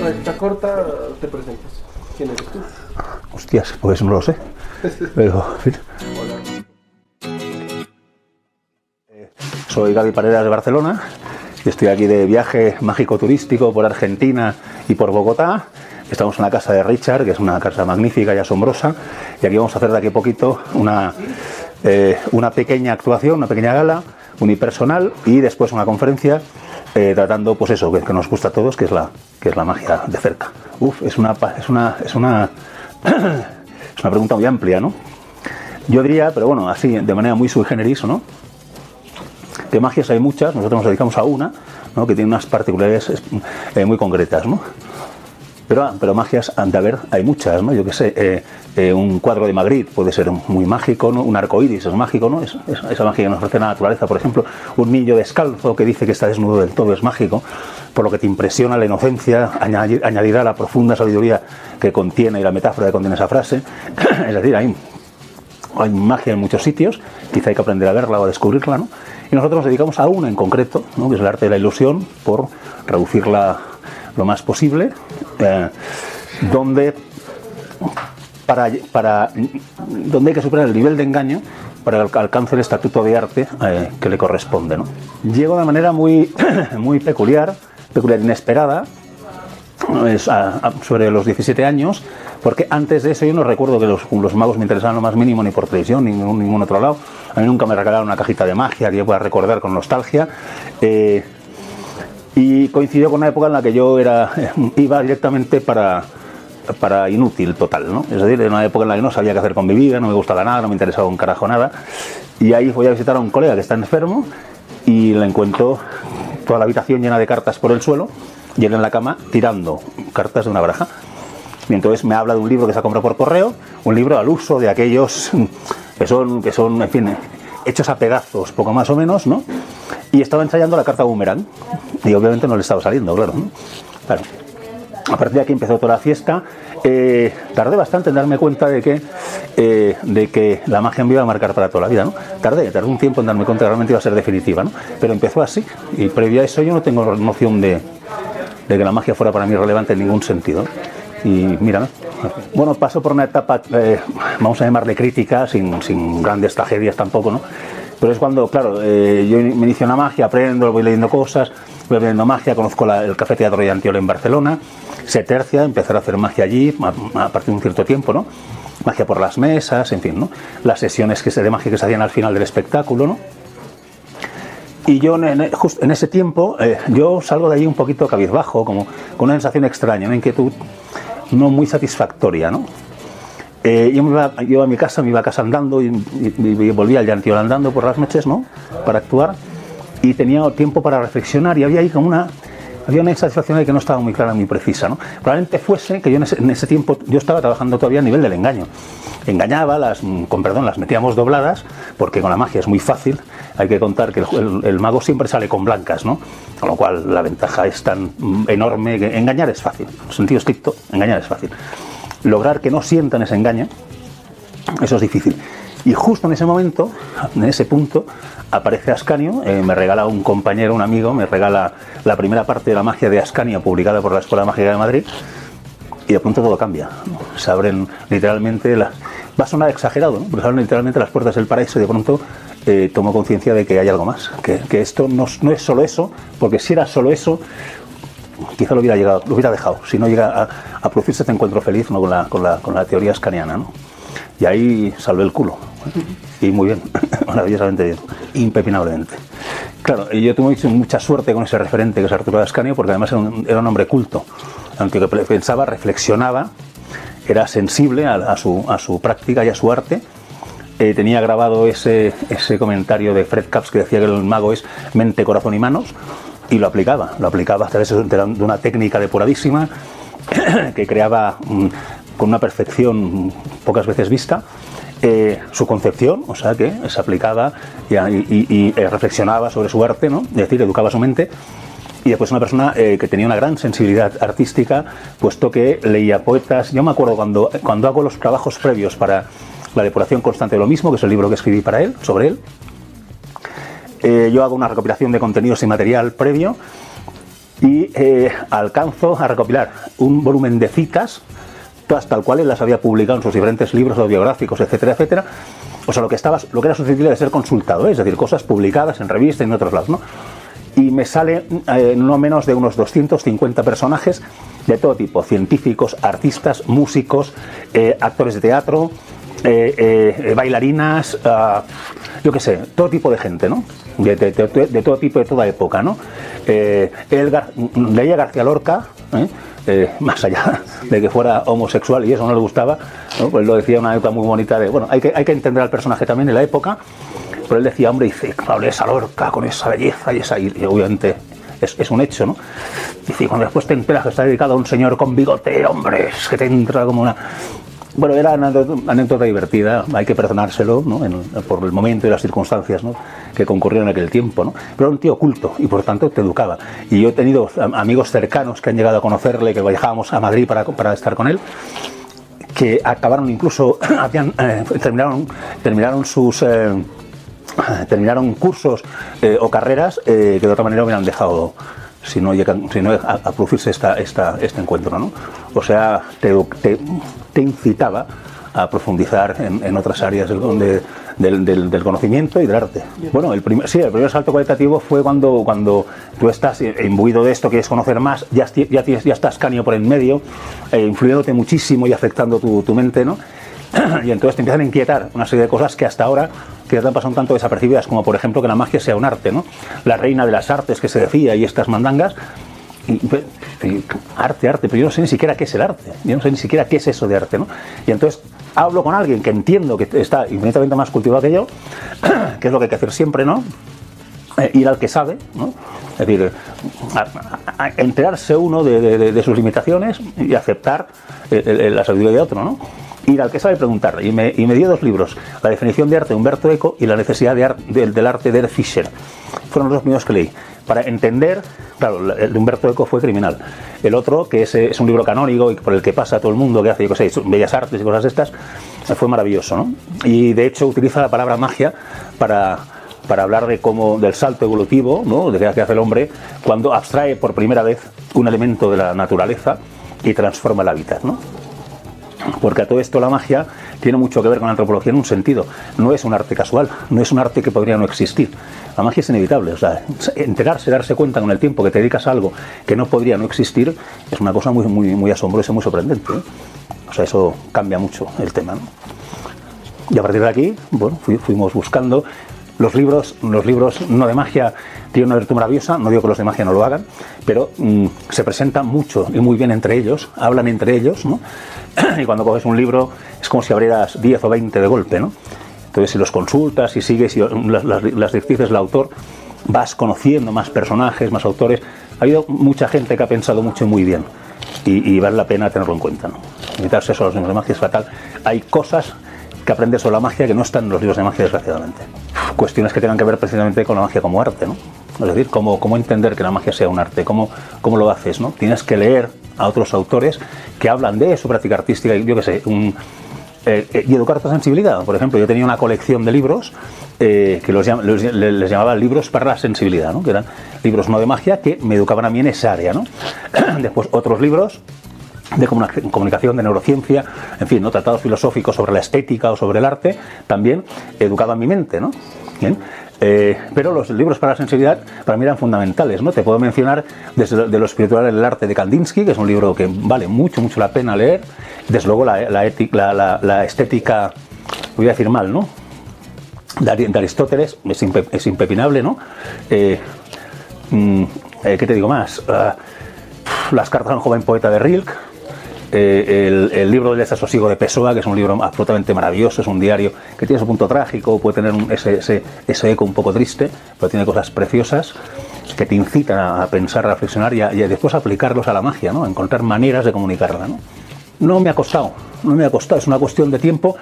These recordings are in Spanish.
recta corta, te presentas. ¿Quién eres tú? Hostias, pues no lo sé. Pero, en fin. Hola. Soy Gaby Paredes de Barcelona y estoy aquí de viaje mágico turístico por Argentina y por Bogotá. Estamos en la casa de Richard, que es una casa magnífica y asombrosa, y aquí vamos a hacer de aquí a poquito una pequeña actuación, una pequeña gala unipersonal y después una conferencia tratando, pues eso, que nos gusta a todos, que es la magia de cerca. Es una pregunta muy amplia, ¿no? Yo diría, pero bueno, así de manera muy sui generis, ¿no? De magias hay muchas, nosotros nos dedicamos a una, ¿no? Que tiene unas particularidades muy concretas, ¿no? Pero magias de haber hay muchas, ¿no? Yo qué sé, un cuadro de Magritte puede ser muy mágico, ¿no? Un arco iris es mágico, ¿no? Esa magia que nos ofrece la naturaleza, por ejemplo. Un niño descalzo que dice que está desnudo del todo es mágico, por lo que te impresiona la inocencia, añadirá la profunda sabiduría que contiene y la metáfora que contiene esa frase. Es decir, hay magia en muchos sitios, quizá hay que aprender a verla o a descubrirla, ¿no? Y nosotros nos dedicamos a una en concreto, ¿no? Que es el arte de la ilusión, por reducirla lo más posible, donde hay que superar el nivel de engaño para que alcance el estatuto de arte que le corresponde, ¿no? Llego de manera muy peculiar, inesperada, sobre los 17 años, porque antes de eso yo no recuerdo que los magos me interesaban lo más mínimo, ni por televisión, ni en ningún otro lado. A mí nunca me regalaron una cajita de magia que yo pueda recordar con nostalgia. Y coincidió con una época en la que yo iba directamente para inútil total, ¿no? Es decir, en una época en la que no sabía qué hacer con mi vida, no me gustaba nada, no me interesaba un carajo nada. Y ahí voy a visitar a un colega que está enfermo y le encuentro toda la habitación llena de cartas por el suelo y él en la cama tirando cartas de una baraja. Y entonces me habla de un libro que se ha comprado por correo, un libro al uso de aquellos que son, en fin, hechos a pedazos, poco más o menos, ¿no? Y estaba ensayando la carta boomerang y obviamente no le estaba saliendo, claro, ¿no? Claro. A partir de aquí empezó toda la fiesta. Tardé bastante en darme cuenta de que la magia me iba a marcar para toda la vida, ¿no? Tardé un tiempo en darme cuenta que realmente iba a ser definitiva, ¿no? Pero empezó así, y previo a eso yo no tengo noción de que la magia fuera para mí relevante en ningún sentido. Y mírame. Bueno, paso por una etapa, vamos a llamarle crítica, sin grandes tragedias tampoco, ¿no? Pero es cuando, claro, yo me inicio en la magia, aprendo, voy leyendo cosas, voy aprendiendo magia, conozco el Café Teatro de Antiola en Barcelona, se tercia, empezar a hacer magia allí a partir de un cierto tiempo, ¿no? Magia por las mesas, en fin, ¿no? Las sesiones de magia que se hacían al final del espectáculo, ¿no? Y yo justo en ese tiempo, yo salgo de allí un poquito cabizbajo, como con una sensación extraña, una inquietud no muy satisfactoria, ¿no? Yo a mi casa, me iba a casa andando y volvía al Antiola andando por las noches, ¿no? Para actuar, y tenía tiempo para reflexionar y había ahí como había una insatisfacción ahí que no estaba muy clara, muy precisa, ¿no? Probablemente fuese que yo en ese tiempo yo estaba trabajando todavía a nivel del engaño. Engañaba, las metíamos dobladas, porque con la magia es muy fácil. Hay que contar que el mago siempre sale con blancas, ¿no? Con lo cual la ventaja es tan enorme que engañar es fácil. En sentido estricto, engañar es fácil. Lograr que no sientan ese engaño, eso es difícil. Y justo en ese momento, en ese punto, aparece Ascanio, me regala un compañero, un amigo, me regala la primera parte de la magia de Ascanio, publicada por la Escuela Mágica de Madrid, y de pronto todo cambia, ¿no? Se abren literalmente, va a sonar exagerado, ¿no? Pero se abren literalmente las puertas del paraíso y de pronto tomo conciencia de que hay algo más, que esto no es solo eso, porque si era solo eso, quizá lo hubiera dejado, si no llega a producirse este encuentro feliz, ¿no? con la teoría ascaniana, ¿no? Y ahí salvé el culo. Y muy bien, maravillosamente bien, impepinablemente. Claro, y yo tuve mucha suerte con ese referente que es Arturo de Ascanio, porque además era un hombre culto, aunque pensaba, reflexionaba, era sensible a su práctica y a su arte. Tenía grabado ese comentario de Fred Capps que decía que el mago es mente, corazón y manos, y lo aplicaba a través de una técnica depuradísima que creaba con una perfección pocas veces vista su concepción, o sea que se aplicaba y reflexionaba sobre su arte, ¿no? Es decir, educaba su mente. Y después una persona que tenía una gran sensibilidad artística, puesto que leía poetas. Yo me acuerdo cuando hago los trabajos previos para la depuración constante de lo mismo, que es el libro que escribí sobre él, yo hago una recopilación de contenidos y material previo, y alcanzo a recopilar un volumen de citas, todas tal cual él las había publicado en sus diferentes libros autobiográficos, etcétera, etcétera. O sea, lo que era susceptible de ser consultado, es decir, cosas publicadas en revistas y en otros lados, ¿no? Y me sale no menos de unos 250 personajes de todo tipo, científicos, artistas, músicos, actores de teatro, bailarinas, yo qué sé, todo tipo de gente, ¿no? De todo tipo, de toda época, ¿no? Leía García Lorca, más allá de que fuera homosexual y eso no le gustaba, ¿no? Pues lo decía una anécdota muy bonita de, bueno, hay que entender al personaje también en la época, pero él decía, hombre, dice, Pablo, esa Lorca con esa belleza y esa, y obviamente es un hecho, ¿no? Dice, y cuando después te enteras que está dedicado a un señor con bigote, hombre, es que te entra como una... Bueno, era una anécdota divertida, hay que perdonárselo, ¿no? Por el momento y las circunstancias, ¿no? Que concurrieron en aquel tiempo, ¿no? Pero era un tío culto y por tanto te educaba. Y yo he tenido amigos cercanos que han llegado a conocerle, que viajábamos a Madrid para estar con él, que acabaron incluso, terminaron cursos o carreras que de otra manera hubieran dejado si no a producirse este encuentro, ¿no? O sea, te incitaba a profundizar en otras áreas del conocimiento y del arte. Bueno, el primer salto cualitativo fue cuando tú estás imbuido de esto, quieres conocer más, ya estás Canio por en medio, influyéndote muchísimo y afectando tu mente, ¿no? Y entonces te empiezan a inquietar una serie de cosas que hasta ahora que te han pasado un tanto desapercibidas, como por ejemplo que la magia sea un arte, ¿no? La reina de las artes que se decía y estas mandangas. Arte, pero yo no sé ni siquiera qué es el arte, yo no sé ni siquiera qué es eso de arte, ¿no? Y entonces hablo con alguien que entiendo que está infinitamente más cultivado que yo, que es lo que hay que hacer siempre, ¿no? Ir al que sabe, ¿no? Es decir, a enterarse uno de sus limitaciones y aceptar la sabiduría de otro, ¿no? Ir al que sabe preguntar. Y me dio 2 libros, La definición de arte de Umberto Eco y La necesidad del arte de Fischer. Fueron los 2 primeros que leí. Para entender, claro, el de Umberto Eco fue criminal. El otro, que es un libro canónico y por el que pasa todo el mundo, que hace, yo qué sé, bellas artes y cosas de estas, fue maravilloso, ¿no? Y de hecho utiliza la palabra magia para hablar del salto evolutivo, ¿no? De que hace el hombre cuando abstrae por primera vez un elemento de la naturaleza y transforma el hábitat, ¿no? Porque a todo esto la magia tiene mucho que ver con la antropología en un sentido. No es un arte casual, no es un arte que podría no existir. La magia es inevitable, o sea, darse cuenta con el tiempo que te dedicas a algo que no podría no existir es una cosa muy, muy, muy asombrosa y muy sorprendente, ¿eh? O sea, eso cambia mucho el tema, ¿no? Y a partir de aquí, bueno, fuimos buscando los libros no de magia. Tienen una virtud maravillosa, no digo que los de magia no lo hagan, pero se presentan mucho y muy bien entre ellos, hablan entre ellos, ¿no? Y cuando coges un libro es como si abrieras 10 o 20 de golpe, ¿no? Entonces si los consultas y sigues las directrices del autor, vas conociendo más personajes, más autores. Ha habido mucha gente que ha pensado mucho y muy bien y vale la pena tenerlo en cuenta, ¿no? Limitarse eso a los libros de magia es fatal. Hay cosas que aprender sobre la magia que no están en los libros de magia, desgraciadamente. Cuestiones que tengan que ver precisamente con la magia como arte, ¿no? Es decir, cómo entender que la magia sea un arte, cómo lo haces, ¿no? Tienes que leer a otros autores que hablan de su práctica artística, yo qué sé, y educar tu sensibilidad. Por ejemplo, yo tenía una colección de libros que les llamaba libros para la sensibilidad, ¿no? Que eran libros no de magia que me educaban a mí en esa área, ¿no? Después otros libros de comunicación, de neurociencia, en fin, ¿no? Tratados filosóficos sobre la estética o sobre el arte, también educaban mi mente, ¿no? Bien. Pero los libros para la sensibilidad para mí eran fundamentales, ¿no? Te puedo mencionar desde de lo espiritual el arte de Kandinsky, que es un libro que vale mucho la pena leer. Desde luego la estética, voy a decir mal, ¿no? De Aristóteles es impepinable, ¿no? ¿Qué te digo más? Las cartas a un joven poeta de Rilke. El libro del desasosiego de Pessoa, que es un libro absolutamente maravilloso, es un diario que tiene su punto trágico, puede tener ese eco un poco triste, pero tiene cosas preciosas que te incitan a pensar, a reflexionar y después aplicarlos a la magia, ¿no? A encontrar maneras de comunicarla, ¿no? No me ha costado, es una cuestión de tiempo.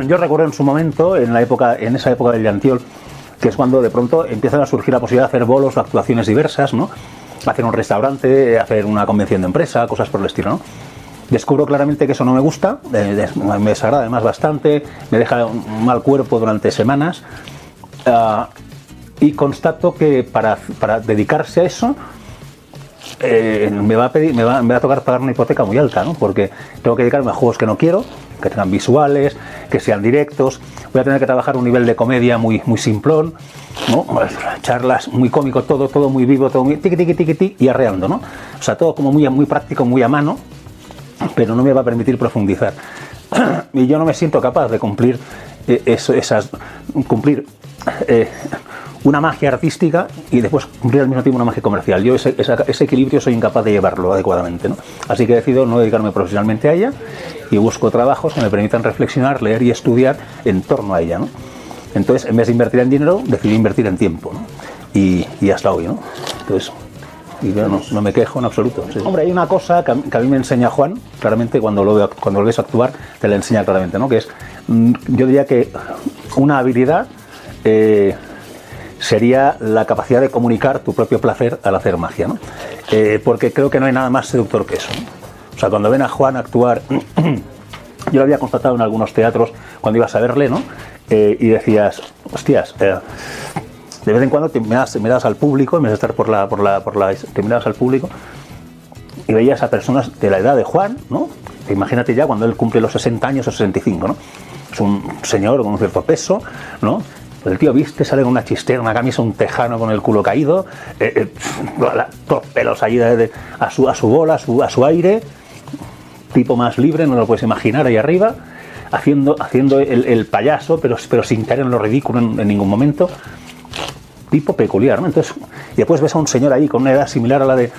Yo recuerdo en su momento, en esa época del Llantiol, que es cuando de pronto empiezan a surgir la posibilidad de hacer bolos o actuaciones diversas, ¿no? Hacer un restaurante, hacer una convención de empresa, cosas por el estilo, ¿no? Descubro claramente que eso no me gusta, me desagrada además bastante, me deja un mal cuerpo durante semanas, y constato que para dedicarse a eso me va a tocar pagar una hipoteca muy alta, ¿no? Porque tengo que dedicarme a juegos que no quiero, que tengan visuales, que sean directos. Voy a tener que trabajar un nivel de comedia muy simplón, ¿no? Charlas muy cómico, todo muy vivo, todo muy tiqui y arreando, ¿no? O sea, todo como muy práctico, muy a mano, pero no me va a permitir profundizar. Y yo no me siento capaz de cumplir una magia artística y después cumplir al mismo tiempo una magia comercial. Yo ese equilibrio soy incapaz de llevarlo adecuadamente, ¿no? Así que decido no dedicarme profesionalmente a ella y busco trabajos que me permitan reflexionar, leer y estudiar en torno a ella, ¿no? Entonces, en vez de invertir en dinero, decidí invertir en tiempo, ¿no? Y hasta hoy, ¿no? Entonces, y yo no me quejo en absoluto. Sí. Hombre, hay una cosa que a mí me enseña Juan, claramente cuando lo ves actuar, te la enseña claramente, ¿no? Que es, yo diría que una habilidad sería la capacidad de comunicar tu propio placer al hacer magia, ¿no? Porque creo que no hay nada más seductor que eso, ¿no? O sea, cuando ven a Juan actuar, yo lo había constatado en algunos teatros cuando ibas a verle, ¿no? Y decías, hostias, de vez en cuando te miras al público, en vez de estar te mirabas al público y veías a personas de la edad de Juan, ¿no? Imagínate ya cuando él cumple los 60 años o 65, ¿no? Es un señor con un cierto peso, ¿no? El tío viste, sale con una chistera, una camisa, un tejano con el culo caído, los pelos ahí a su bola, a su aire, tipo más libre, no lo puedes imaginar ahí arriba, haciendo el payaso, pero sin caer en lo ridículo en ningún momento. Tipo peculiar, ¿no? Entonces, y después ves a un señor ahí con una edad similar a la de...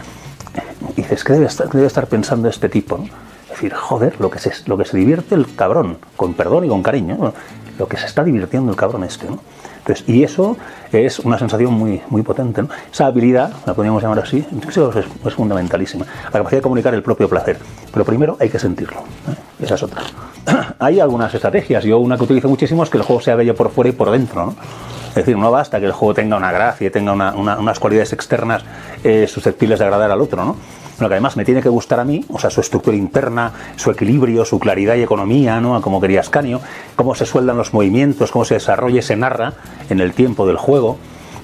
Y dices, ¿qué debe estar pensando este tipo, ¿no? Es decir, joder, lo que se divierte el cabrón, con perdón y con cariño, ¿no? Lo que se está divirtiendo el cabrón este, ¿no? Entonces, y eso es una sensación muy potente, ¿no? Esa habilidad, la podríamos llamar así, es fundamentalísima. La capacidad de comunicar el propio placer. Pero primero hay que sentirlo, ¿eh? Esa es otra. Hay algunas estrategias. Yo una que utilizo muchísimo es que el juego sea bello por fuera y por dentro, ¿no? Es decir, no basta que el juego tenga una gracia y tenga unas cualidades externas susceptibles de agradar al otro, ¿no? Sino que además me tiene que gustar a mí, o sea, su estructura interna, su equilibrio, su claridad y economía, ¿no? Como quería Ascanio, cómo se sueldan los movimientos, cómo se desarrolla y se narra en el tiempo del juego,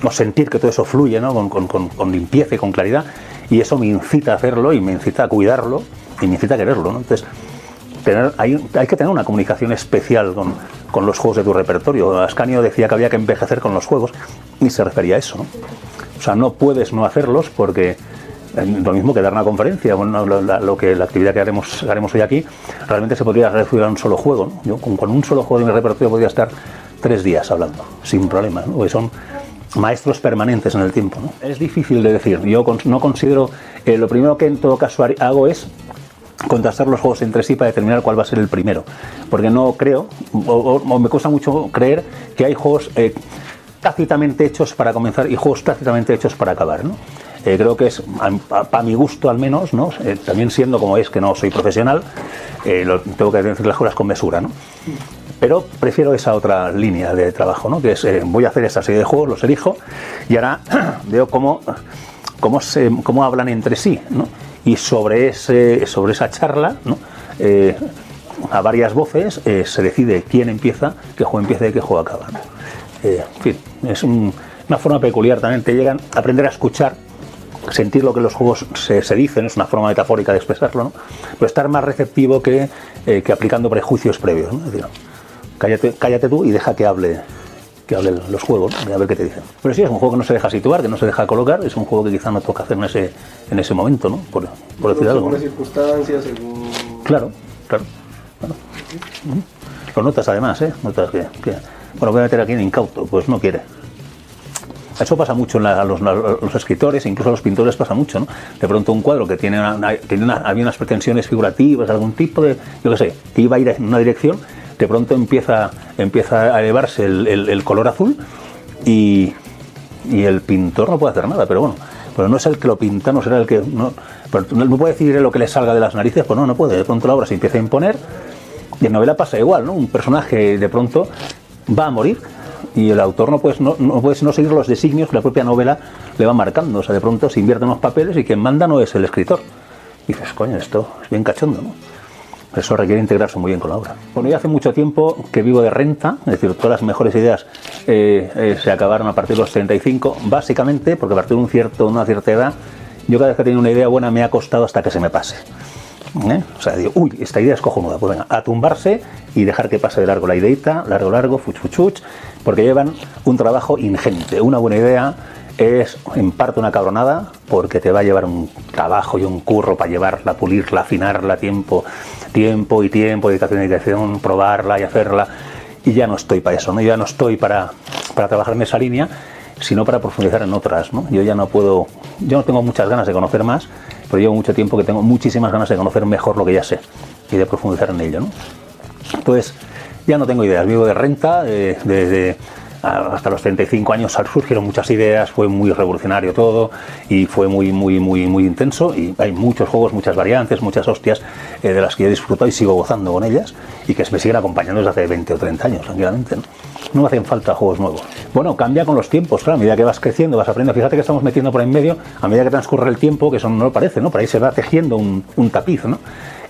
o sentir que todo eso fluye, ¿no? Con limpieza y con claridad, y eso me incita a hacerlo y me incita a cuidarlo y me incita a quererlo, ¿no? Entonces, hay que tener una comunicación especial con los juegos de tu repertorio. Ascanio decía que había que envejecer con los juegos y se refería a eso, ¿no? O sea, no puedes no hacerlos porque lo mismo que dar una conferencia, bueno, la actividad que haremos hoy aquí, realmente se podría reducir a un solo juego, ¿no? Yo con un solo juego de mi repertorio podría estar 3 días hablando, sin problema, ¿no? Porque son maestros permanentes en el tiempo, ¿no? Es difícil de decir. Yo no considero... lo primero que en todo caso hago es contrastar los juegos entre sí para determinar cuál va a ser el primero, porque no creo, o me cuesta mucho creer que hay juegos tácitamente hechos para comenzar y juegos tácitamente hechos para acabar, ¿no? Creo que es, para mi gusto al menos, ¿no? También siendo como es que no soy profesional, tengo que decir las cosas con mesura, ¿no? Pero prefiero esa otra línea de trabajo, ¿no? Que es, voy a hacer esta serie de juegos, los elijo y ahora veo cómo hablan entre sí, ¿no? Y sobre esa charla, ¿no? A varias voces se decide quién empieza, qué juego empieza y qué juego acaba, ¿no? En fin, es una forma peculiar también. Te llegan a aprender a escuchar, sentir lo que los juegos se dicen, es una forma metafórica de expresarlo, ¿no? Pero estar más receptivo que aplicando prejuicios previos, ¿no? Es decir, cállate tú y deja que hable los juegos, ¿no? A ver qué te dicen. Pero sí, es un juego que no se deja situar, que no se deja colocar, es un juego que quizá no toca hacer en ese momento, ¿no? Por decir algo. Según las circunstancias, según... Claro. Lo notas además, notas que bueno, voy a meter aquí en incauto, pues no quiere. Eso pasa mucho a los escritores, incluso a los pintores pasa mucho, ¿no? De pronto un cuadro que había unas pretensiones figurativas, algún tipo de, yo qué sé, que iba a ir en una dirección, de pronto empieza a elevarse el color azul y el pintor no puede hacer nada, pero bueno, pero no es el que lo pinta, no será el que... No puede decir lo que le salga de las narices, pues no puede. De pronto la obra se empieza a imponer y en novela pasa igual, ¿no? Un personaje de pronto va a morir y el autor no puede no seguir los designios que la propia novela le va marcando. O sea, de pronto se invierten los papeles y quien manda no es el escritor. Y dices, coño, esto es bien cachondo, ¿no? Eso requiere integrarse muy bien con la obra. Bueno, yo hace mucho tiempo que vivo de renta, es decir, todas las mejores ideas se acabaron a partir de los 35, básicamente porque a partir de una cierta edad yo cada vez que he tenido una idea buena me ha costado hasta que se me pase. O sea, digo, uy, esta idea es cojonuda, pues venga, a tumbarse y dejar que pase de largo la ideita, largo, fuch, porque llevan un trabajo ingente. Una buena idea es en parte una cabronada, porque te va a llevar un trabajo y un curro para llevarla, pulirla, afinarla, tiempo, dedicación, probarla y hacerla, y ya no estoy para eso, ¿no? Yo ya no estoy para trabajar en esa línea, sino para profundizar en otras, ¿no? Yo no tengo muchas ganas de conocer más, pero llevo mucho tiempo que tengo muchísimas ganas de conocer mejor lo que ya sé y de profundizar en ello, ¿no? Entonces, ya no tengo ideas, vivo de renta, hasta los 35 años surgieron muchas ideas, fue muy revolucionario todo y fue muy intenso, y hay muchos juegos, muchas variantes, muchas hostias de las que yo he disfrutado y sigo gozando con ellas y que me siguen acompañando desde hace 20 o 30 años, tranquilamente, ¿no? No me hacen falta juegos nuevos. Bueno, cambia con los tiempos, claro, a medida que vas creciendo, vas aprendiendo. Fíjate que estamos metiendo por en medio, a medida que transcurre el tiempo, que eso no lo parece, ¿no? Por ahí se va tejiendo un tapiz, ¿no?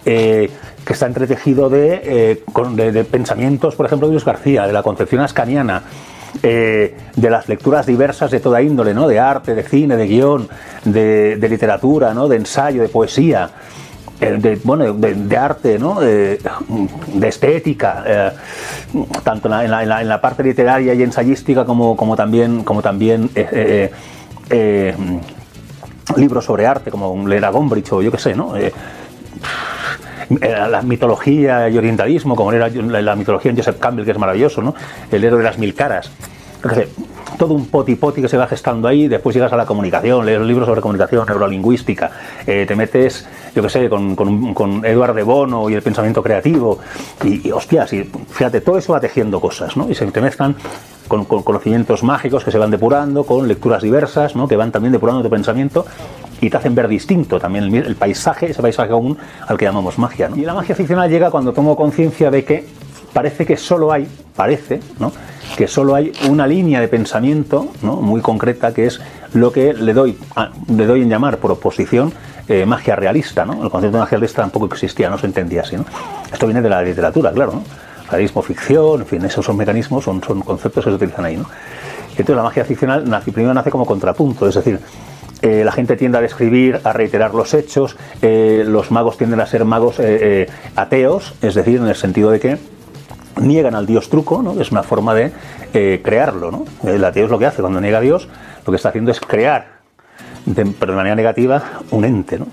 Que está entretejido de pensamientos, por ejemplo, de Luis García, de la concepción ascaniana, de las lecturas diversas de toda índole, ¿no? De arte, de cine, de guión, de literatura, ¿no? De ensayo, de poesía, de arte, ¿no? De estética, tanto en la parte literaria y ensayística como también libros sobre arte, como leer a Gombrich o yo qué sé, ¿no? La mitología y orientalismo, como era la mitología en Joseph Campbell, que es maravilloso, ¿no? El héroe de las 1000 caras. Todo un poti que se va gestando ahí. Después llegas a la comunicación, lees libros sobre comunicación, neurolingüística, te metes, yo qué sé, con Edward de Bono y el pensamiento creativo, y hostias, y fíjate, todo eso va tejiendo cosas, ¿no? Y se te mezclan con conocimientos mágicos que se van depurando, con lecturas diversas, ¿no? Que van también depurando tu pensamiento y te hacen ver distinto también el paisaje, ese paisaje común al que llamamos magia, ¿no? Y la magia ficcional llega cuando tomo conciencia de que parece que solo hay, ¿no? Que solo hay una línea de pensamiento, ¿no? Muy concreta, que es lo que le doy en llamar por oposición magia realista, ¿no? El concepto de magia realista tampoco existía, no se entendía así, ¿no? Esto viene de la literatura, claro, ¿no? Realismo, ficción, en fin, esos son mecanismos, son conceptos que se utilizan ahí, ¿no? Entonces la magia ficcional primero nace como contrapunto, es decir, la gente tiende a describir, a reiterar los hechos, los magos tienden a ser magos ateos, es decir, en el sentido de que niegan al dios truco, ¿no? Es una forma de crearlo, ¿no? El ateo es lo que hace cuando niega a Dios, lo que está haciendo es crear, pero de manera negativa, un ente, ¿no?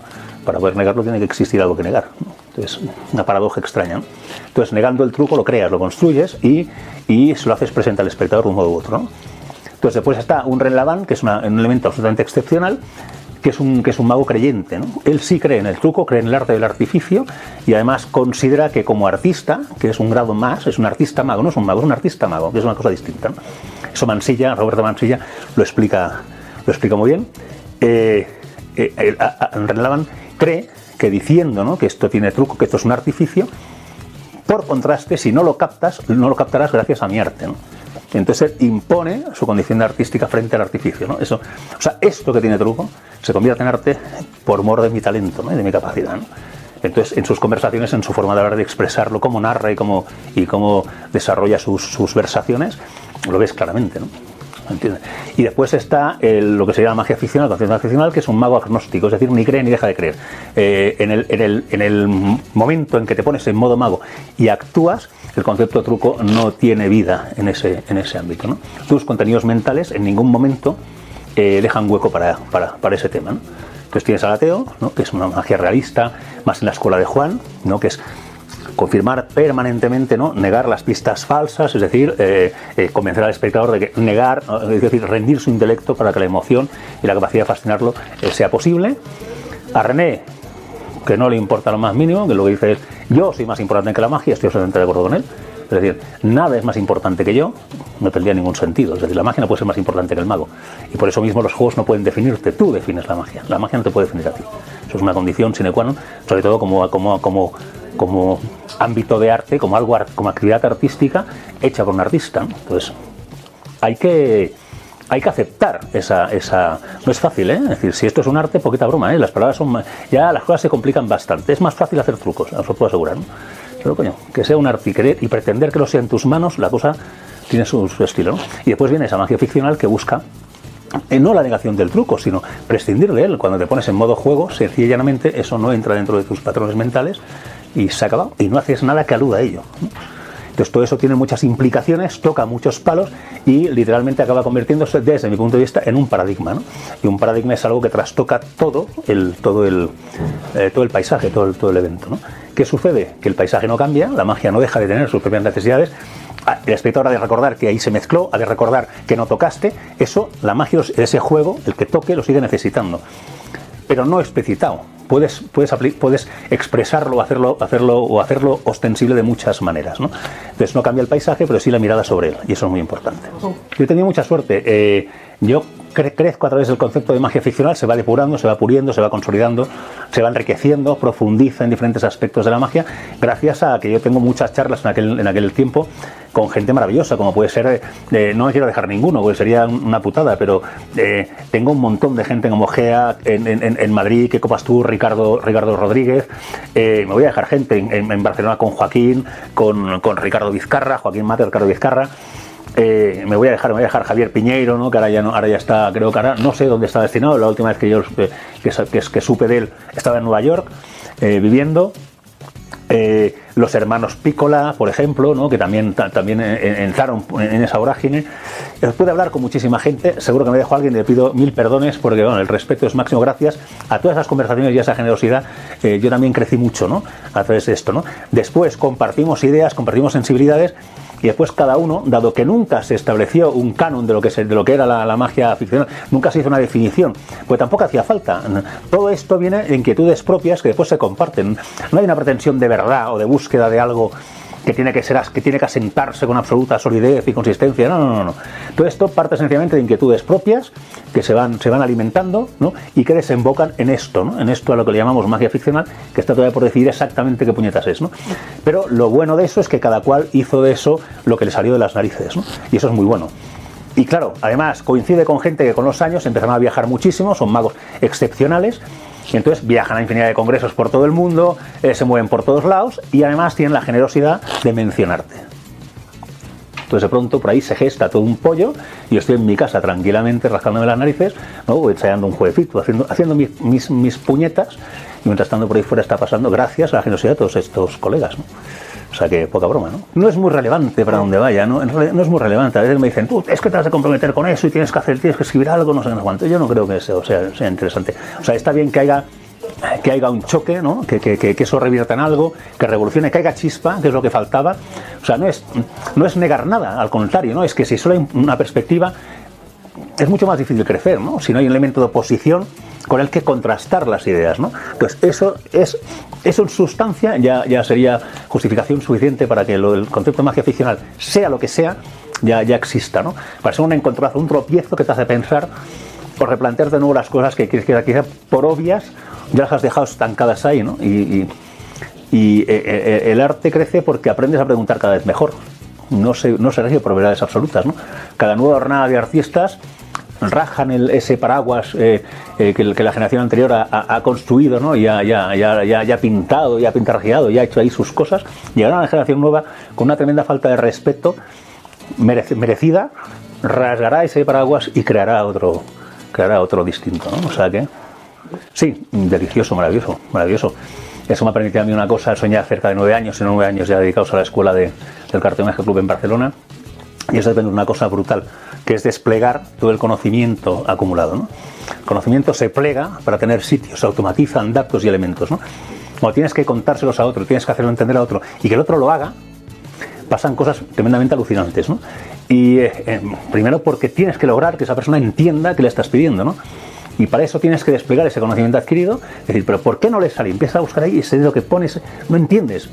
Para poder negarlo tiene que existir algo que negar, ¿no? Entonces, una paradoja extraña, ¿no? Entonces, negando el truco lo creas, lo construyes y se lo haces presente al espectador de un modo u otro, ¿no? Entonces, después está un Ren-Laban, que es un elemento absolutamente excepcional, que es un mago creyente, ¿no? Él sí cree en el truco, cree en el arte del artificio y además considera que como artista, que es un grado más, es un artista mago, no es un mago, es un artista mago, que es una cosa distinta, ¿no? Eso Roberto Mansilla lo explica muy bien. Ren-Laban cree que diciendo, ¿no? Que esto tiene truco, que esto es un artificio, por contraste, si no lo captas, no lo captarás gracias a mi arte, ¿no? Entonces él impone su condición artística frente al artificio, ¿no? Esto que tiene truco se convierte en arte por mor de mi talento, ¿no? Y de mi capacidad, ¿no? Entonces, en sus conversaciones, en su forma de hablar, de expresarlo, cómo narra y cómo desarrolla sus versaciones, lo ves claramente, ¿no? ¿Entiendes? Y después está lo que se llama magia ficcional, concepto ficcional, que es un mago agnóstico, es decir, ni cree ni deja de creer. En el momento en que te pones en modo mago y actúas, el concepto de truco no tiene vida en ese ámbito, ¿no? Tus contenidos mentales en ningún momento dejan hueco para ese tema, ¿no? Entonces tienes al ateo, ¿no? Que es una magia realista, más en la escuela de Juan, ¿no? Que es confirmar permanentemente, ¿no? Negar las pistas falsas, es decir, convencer al espectador de que negar, es decir, rendir su intelecto para que la emoción y la capacidad de fascinarlo sea posible. A René, que no le importa lo más mínimo, que lo que dice es: yo soy más importante que la magia, estoy absolutamente de acuerdo con él. Es decir, nada es más importante que yo, no tendría ningún sentido. Es decir, la magia no puede ser más importante que el mago. Y por eso mismo los juegos no pueden definirte, tú defines la magia. La magia no te puede definir a ti. Eso es una condición sine qua non, sobre todo como ámbito de arte, como actividad artística hecha por un artista, ¿no? Entonces, hay que aceptar esa. No es fácil, ¿eh? Es decir, si esto es un arte, poquita broma, ¿eh? Las palabras ya las cosas se complican bastante. Es más fácil hacer trucos, os lo puedo asegurar, ¿no? Pero coño, que sea un arte y pretender que lo sea en tus manos, la cosa tiene su estilo, ¿no? Y después viene esa magia ficcional que busca no la negación del truco, sino prescindir de él. Cuando te pones en modo juego, sencilla y llanamente, eso no entra dentro de tus patrones mentales y se ha acabado. Y no haces nada que aluda a ello, ¿no? Entonces todo eso tiene muchas implicaciones, toca muchos palos y literalmente acaba convirtiéndose, desde mi punto de vista, en un paradigma, ¿no? Y un paradigma es algo que trastoca todo el paisaje, todo el evento, ¿no? ¿Qué sucede? Que el paisaje no cambia, la magia no deja de tener sus propias necesidades. El espectador ha de recordar que ahí se mezcló, ha de recordar que no tocaste. Eso, la magia, ese juego, el que toque, lo sigue necesitando. Pero no explicitado. Puedes expresarlo o hacerlo ostensible de muchas maneras, ¿no? Entonces no cambia el paisaje, pero sí la mirada sobre él, y eso es muy importante. Yo he tenido mucha suerte. Yo crezco a través del concepto de magia ficcional, se va depurando, se va puliendo, se va consolidando, se va enriqueciendo, profundiza en diferentes aspectos de la magia, gracias a que yo tengo muchas charlas en aquel tiempo con gente maravillosa, como puede ser, no me quiero dejar ninguno, porque sería una putada, pero tengo un montón de gente como Gea en Madrid, que copas tú, Ricardo Rodríguez, me voy a dejar gente en Barcelona con Joaquín, con Ricardo Vizcarra, Joaquín Mate, Ricardo Vizcarra. Me voy a dejar Javier Piñeiro, ¿no? Que ahora ya está, creo que ahora no sé dónde está destinado. La última vez que supe de él estaba en Nueva York viviendo. Los hermanos Piccola, por ejemplo, ¿no? Que también entraron en esa vorágine. Pude hablar con muchísima gente, seguro que me dejo a alguien, le pido 1000 perdones, porque bueno, el respeto es máximo. Gracias a todas esas conversaciones y a esa generosidad, yo también crecí mucho, ¿no? A través de esto, ¿no? Después compartimos ideas, compartimos sensibilidades. Y después cada uno, dado que nunca se estableció un canon de lo que era la magia ficcional, nunca se hizo una definición, pues tampoco hacía falta. Todo esto viene de inquietudes propias que después se comparten. No hay una pretensión de verdad o de búsqueda de algo que tiene que asentarse con absoluta solidez y consistencia. No. Todo esto parte sencillamente de inquietudes propias que se van alimentando, ¿no? Y que desembocan en esto, ¿no? En esto a lo que le llamamos magia ficcional, que está todavía por decidir exactamente qué puñetas es, ¿no? Pero lo bueno de eso es que cada cual hizo de eso lo que le salió de las narices, ¿no? Y eso es muy bueno. Y claro, además coincide con gente que con los años empezaron a viajar muchísimo, son magos excepcionales. Y entonces viajan a infinidad de congresos por todo el mundo, se mueven por todos lados y además tienen la generosidad de mencionarte. Entonces de pronto por ahí se gesta todo un pollo y yo estoy en mi casa tranquilamente rascándome las narices, ¿no? Ensayando un jueguecito, haciendo mis puñetas, y mientras estando por ahí fuera está pasando, gracias a la generosidad de todos estos colegas, ¿no? O sea que poca broma, ¿no? No es muy relevante para donde vaya, ¿no? En realidad no es muy relevante. A veces me dicen, tú, es que te vas a comprometer con eso y tienes que escribir algo, no sé cuánto. Yo no creo que eso sea interesante. O sea, está bien que haya un choque, ¿no? Que eso revierta en algo, que revolucione, que haya chispa, que es lo que faltaba. O sea, no es negar nada, al contrario, ¿no? Es que si solo hay una perspectiva, es mucho más difícil crecer, ¿no? Si no hay un elemento de oposición con el que contrastar las ideas, ¿no? Entonces, eso en sustancia ya sería justificación suficiente para que el concepto de magia ficcional, sea lo que sea, ya exista, ¿no? Para ser un encontronazo, un tropiezo que te hace pensar o replantear de nuevo las cosas que quizá por obvias ya las has dejado estancadas ahí, ¿no? Y el arte crece porque aprendes a preguntar cada vez mejor. No se rige por verdades absolutas, ¿no? Cada nueva jornada de artistas rajan ese paraguas que la generación anterior ha construido, ¿no? Ya ha pintado, ya ha pintarrajeado, ya ha hecho ahí sus cosas. Llegará una generación nueva con una tremenda falta de respeto merecida, rasgará ese paraguas y creará otro distinto, ¿no? O sea que sí, delicioso, maravilloso. Eso me ha permitido a mí una cosa, soñar cerca de 9 años, en 9 años ya dedicados a la escuela del Cartomagia Club en Barcelona, y eso depende de una cosa brutal, que es desplegar todo el conocimiento acumulado, ¿no? El conocimiento se plega para tener sitios, se automatizan datos y elementos, ¿no? Cuando tienes que contárselos a otro, tienes que hacerlo entender a otro y que el otro lo haga, pasan cosas tremendamente alucinantes, ¿no? Y primero porque tienes que lograr que esa persona entienda que le estás pidiendo, ¿no? Y para eso tienes que desplegar ese conocimiento adquirido, es decir, pero ¿por qué no le sale? Empieza a buscar ahí y ese dedo que pones, no entiendes.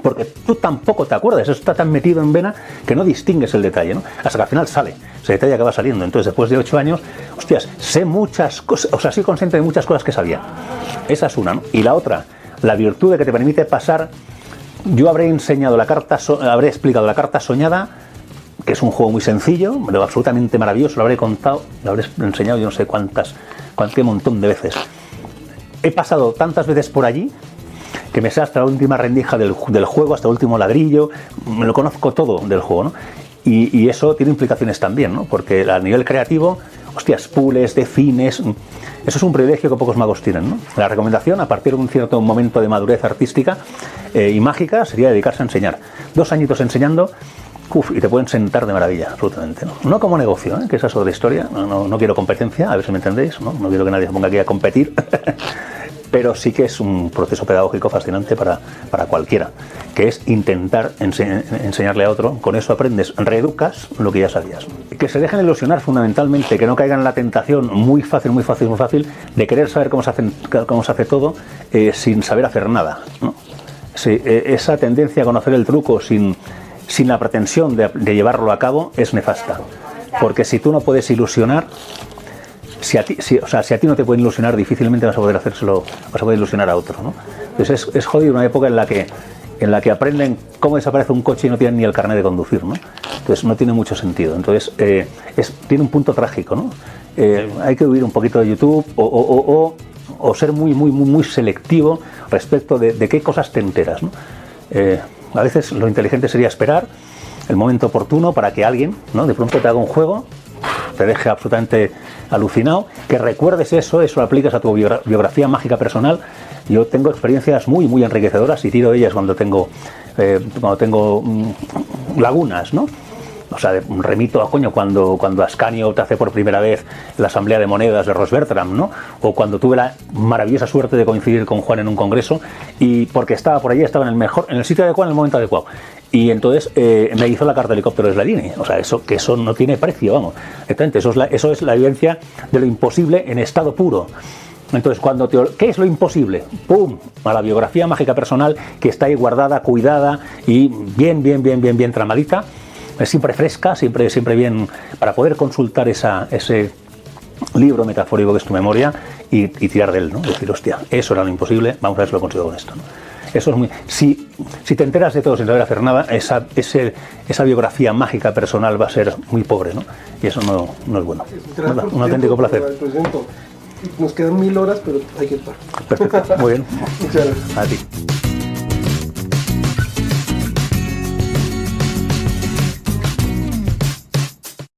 Porque tú tampoco te acuerdas, eso está tan metido en vena que no distingues el detalle, ¿no? Hasta que al final sale, ese detalle acaba saliendo. Entonces, después de 8 años, hostias, sé muchas cosas, o sea, soy consciente de muchas cosas que sabía. Esa es una, ¿no? Y la otra, la virtud de que te permite pasar. Yo habré explicado la carta soñada, que es un juego muy sencillo, pero absolutamente maravilloso, lo habré contado, lo habré enseñado yo no sé qué montón de veces. He pasado tantas veces por allí que me sé hasta la última rendija del juego, hasta el último ladrillo, me lo conozco todo del juego, ¿no? Y eso tiene implicaciones también, ¿no? Porque a nivel creativo, hostias, pules, de cines. Eso es un privilegio que pocos magos tienen, ¿no? La recomendación, a partir de un cierto momento de madurez artística y mágica, sería dedicarse a enseñar. 2 añitos enseñando, y te pueden sentar de maravilla, absolutamente. No como negocio, que esa es otra historia. No quiero competencia, a ver si me entendéis. No quiero que nadie se ponga aquí a competir. Pero sí que es un proceso pedagógico fascinante para cualquiera, que es intentar enseñarle a otro. Con eso aprendes, reeducas lo que ya sabías. Que se dejen ilusionar fundamentalmente, que no caigan en la tentación muy fácil de querer saber cómo se hace todo sin saber hacer nada, ¿no? Sí, esa tendencia a conocer el truco sin la pretensión de llevarlo a cabo es nefasta, porque si tú no puedes ilusionar, si a ti no te pueden ilusionar, difícilmente vas a poder ilusionar a otro, ¿no? Entonces es jodido una época en la que aprenden cómo desaparece un coche y no tienen ni el carnet de conducir, ¿no? Entonces no tiene mucho sentido. Entonces tiene un punto trágico, ¿no? Hay que huir un poquito de YouTube o ser muy selectivo respecto de qué cosas te enteras, ¿no? A veces lo inteligente sería esperar el momento oportuno para que alguien, ¿no?, de pronto te haga un juego, te deje absolutamente alucinado, que recuerdes eso lo aplicas a tu biografía mágica personal. Yo tengo experiencias muy enriquecedoras y tiro de ellas cuando tengo lagunas, ¿no? O sea, remito a cuando Ascanio te hace por primera vez la asamblea de monedas de Ross Bertram, ¿no? O cuando tuve la maravillosa suerte de coincidir con Juan en un congreso, y porque estaba por allí, estaba en el sitio adecuado, en el momento adecuado. Y entonces me hizo la carta de helicóptero de Sladini. O sea, eso no tiene precio, vamos. Exactamente, eso es la evidencia de lo imposible en estado puro. Entonces, ¿qué es lo imposible? ¡Pum! A la biografía mágica personal, que está ahí guardada, cuidada y bien tramadita, siempre fresca, siempre bien, para poder consultar ese libro metafórico que es tu memoria y tirar de él, ¿no? Decir, hostia, eso era lo imposible, vamos a ver si lo consigo con esto, ¿no? Eso es muy... Si te enteras de todo sin saber hacer nada, esa biografía mágica personal va a ser muy pobre, ¿no? Y eso no es bueno. Nada, un auténtico placer. Nos quedan 1000 horas, pero hay que parar. Perfecto, muy bien. Muchas gracias. A ti.